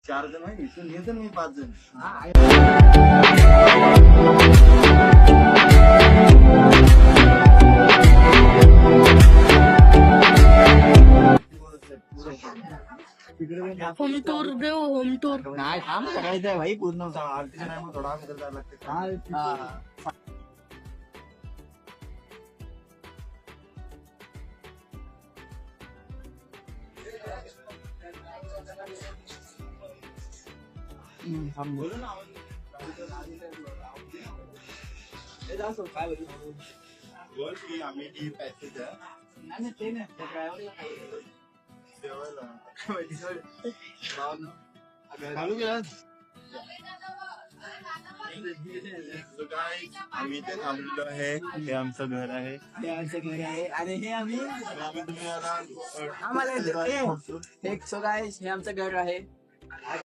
4 जण आहे इथून येतो मी 5 जण. होम टूर देऊ होम टूर. नाही थांब सकाळीच आहे भाई पूर्ण आरतीच्या टाइम थोडा अगोदर जायला लागते. बोलू ना बोल की आम्ही ती पॅसेज आहे ते नाही चालू केला. आम्ही इथे थांबलेलो आहे. हे आमचं घर आहे. आणि हे आम्ही आम्ही तुम्ही आता आम्हाला हे आमचं घर आहे.